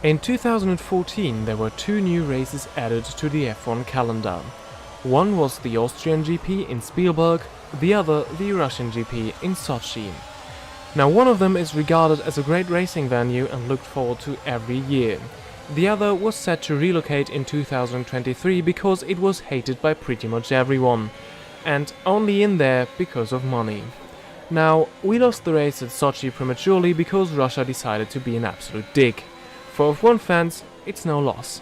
In 2014 there were two new races added to the F1 calendar. One was the Austrian GP in Spielberg, the other the Russian GP in Sochi. Now one of them is regarded as a great racing venue and looked forward to every year. The other was set to relocate in 2023 because it was hated by pretty much everyone, and only in there because of money. Now, we lost the race at Sochi prematurely because Russia decided to be an absolute dick. For F1 fans, it's no loss.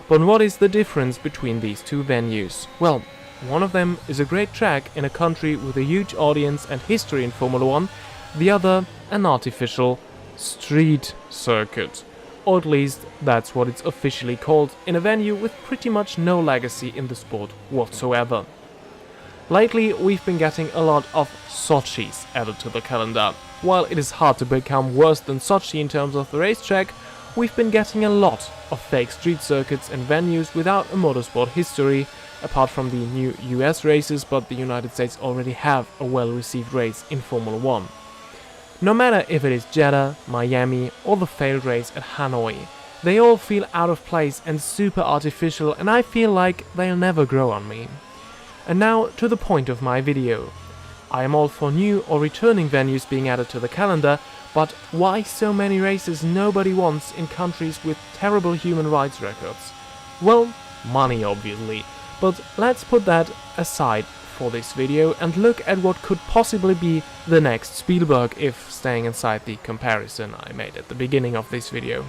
But what is the difference between these two venues? Well, one of them is a great track in a country with a huge audience and history in Formula 1, the other an artificial street circuit. Or at least that's what it's officially called, in a venue with pretty much no legacy in the sport whatsoever. Lately we've been getting a lot of SOCHIs added to the calendar. While it is hard to become worse than Sochi in terms of the racetrack, we've been getting a lot of fake street circuits and venues without a motorsport history, apart from the new US races, but the United States already have a well-received race in Formula 1. No matter if it is Jeddah, Miami or the failed race at Hanoi, they all feel out of place and super artificial, and I feel like they'll never grow on me. And now to the point of my video. I am all for new or returning venues being added to the calendar, but why so many races nobody wants in countries with terrible human rights records? Well, money obviously, but let's put that aside for this video and look at what could possibly be the next Spielberg, if staying inside the comparison I made at the beginning of this video.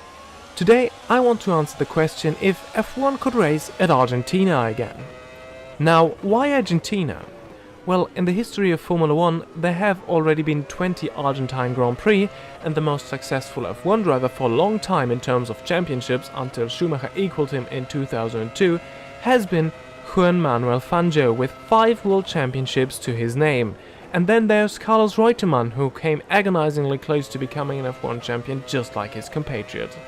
Today I want to answer the question if F1 could race at Argentina again. Now, why Argentina? Well, in the history of Formula 1 there have already been 20 Argentine Grand Prix, and the most successful F1 driver for a long time in terms of championships, until Schumacher equaled him in 2002, has been Juan Manuel Fangio with 5 world championships to his name. And then there's Carlos Reutemann, who came agonizingly close to becoming an F1 champion just like his compatriot.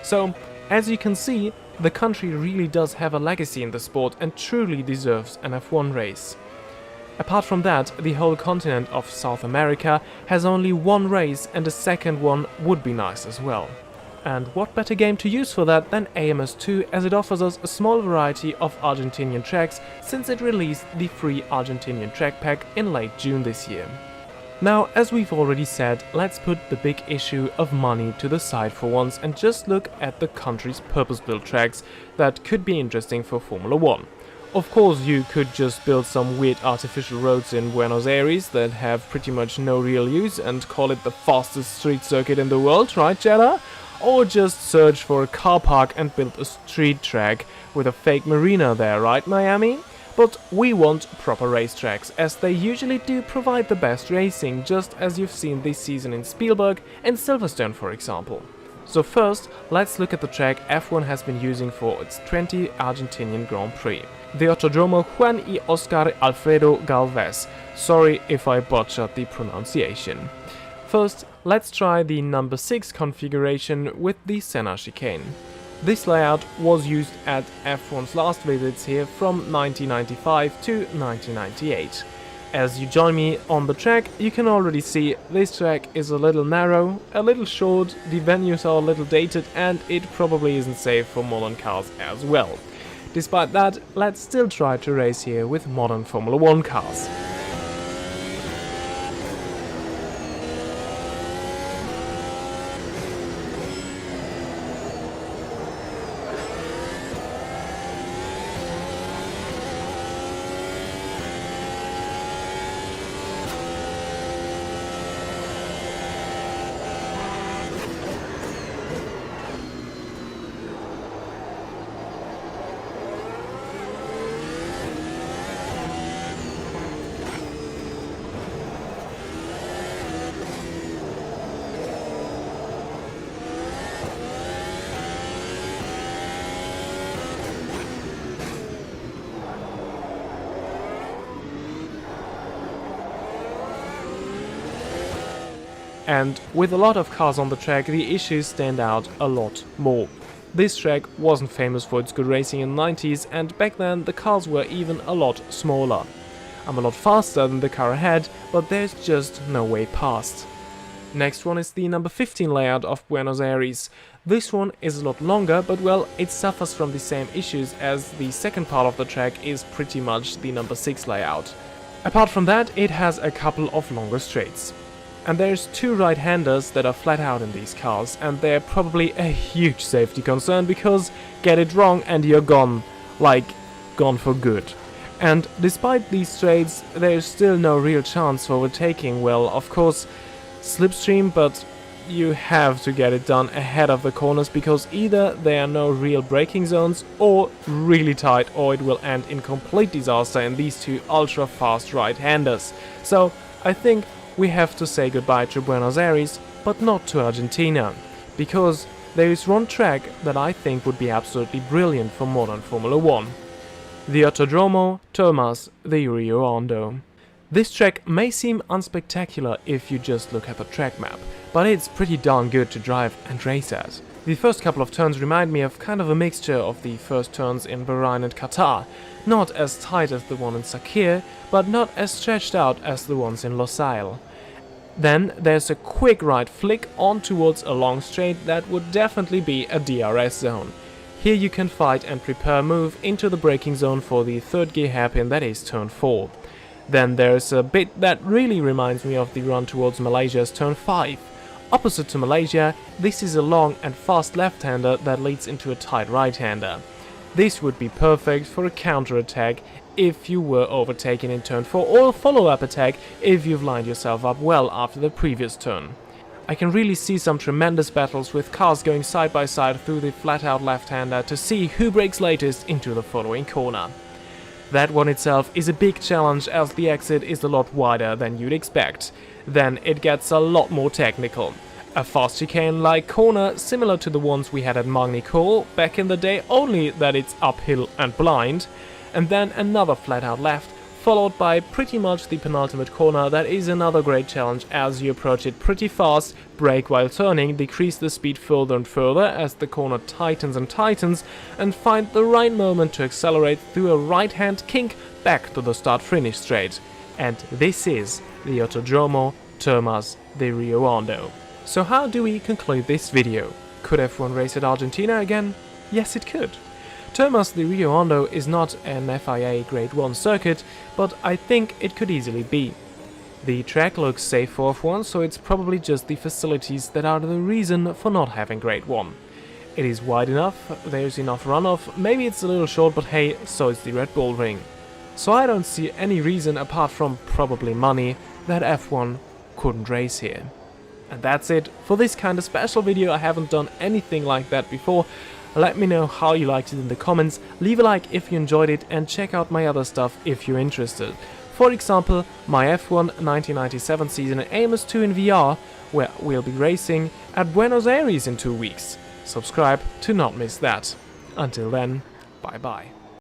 So, as you can see, the country really does have a legacy in the sport and truly deserves an F1 race. Apart from that, the whole continent of South America has only one race, and a second one would be nice as well. And what better game to use for that than AMS2, as it offers us a small variety of Argentinian tracks since it released the free Argentinian track pack in late June this year. Now, as we've already said, let's put the big issue of money to the side for once and just look at the country's purpose-built tracks that could be interesting for Formula 1. Of course, you could just build some weird artificial roads in Buenos Aires that have pretty much no real use and call it the fastest street circuit in the world, right, JEDDAH? Or just search for a car park and build a street track with a fake marina there, right, Miami? But we want proper racetracks, as they usually do provide the best racing, just as you've seen this season in Spielberg and Silverstone, for example. So first, let's look at the track F1 has been using for its 20 Argentinian Grand Prix. The AUTODROME Juan y Oscar Alfredo Galvez. Sorry if I butchered the pronunciation. First, let's try the number 6 configuration with the Senna chicane. This layout was used at F1's last visits here from 1995 to 1998. As you join me on the track, you can already see this track is a little narrow, a little short, the venues are a little dated, and it probably isn't safe for modern cars as well. Despite that, let's still try to race here with modern Formula 1 cars. And with a lot of cars on the track, the issues stand out a lot more. This track wasn't famous for its good racing in the 90s, and back then the cars were even a lot smaller. I'm a lot faster than the car ahead, but there's just no way past. Next one is the number 15 layout of Buenos Aires. This one is a lot longer, but well, it suffers from the same issues as the second part of the track is pretty much the number 6 layout. Apart from that, it has a couple of longer straights. And there's 2 right-handers that are flat out in these cars, and they're probably a huge safety concern because get it wrong and you're gone, like gone for good. And despite these straights, there's still no real chance for overtaking. Well, of course, slipstream, but you have to get it done ahead of the corners because either there are no real braking zones or really tight, or it will end in complete disaster in these 2 ultra fast right-handers. So I think we have to say goodbye to Buenos Aires, but not to Argentina, because there is one track that I think would be absolutely brilliant for modern Formula 1. The AUTODROME Termas de Rio Hondo. This track may seem unspectacular if you just look at the track map, but it's pretty darn good to drive and race at. The first couple of turns remind me of kind of a mixture of the first turns in Bahrain and Qatar, not as tight as the one in Sakir, but not as stretched out as the ones in Losail. Then there's a quick right flick on towards a long straight that would definitely be a DRS zone. Here you can fight and prepare move into the braking zone for the third gear hairpin that is turn 4. Then there's a bit that really reminds me of the run towards Malaysia's turn 5. Opposite to Malaysia, this is a long and fast left-hander that leads into a tight right-hander. This would be perfect for a counter-attack if you were overtaken in turn 4, or a follow-up attack if you've lined yourself up well after the previous turn. I can really see some tremendous battles with cars going side by side through the flat-out left-hander to see who brakes latest into the following corner. That one itself is a big challenge as the exit is a lot wider than you'd expect. Then it gets a lot more technical. A fast chicane-like corner similar to the ones we had at Magny-Cours back in the day, only that it's uphill and blind. And then another flat-out left, followed by pretty much the penultimate corner that is another great challenge as you approach it pretty fast, brake while turning, decrease the speed further and further as the corner tightens and tightens, and find the right moment to accelerate through a right-hand kink back to the start-finish straight. And this is the AUTODROME Termas de Rio Hondo. So how do we conclude this video? Could F1 race at Argentina again? Yes, it could. Termas de Rio Hondo is not an FIA Grade 1 circuit, but I think it could easily be. The track looks safe for F1, so it's probably just the facilities that are the reason for not having Grade 1. It is wide enough, there's enough runoff, maybe it's a little short, but hey, so is the Red Bull Ring. So I don't see any reason, apart from probably money, that F1 couldn't race here. And that's it for this kind of special video. I haven't done anything like that before. Let me know how you liked it in the comments, leave a like if you enjoyed it, and check out my other stuff if you're interested. For example, my F1 1997 season at Amos 2 in VR, where we'll be racing at Buenos Aires in 2 weeks. Subscribe to not miss that. Until then, bye bye.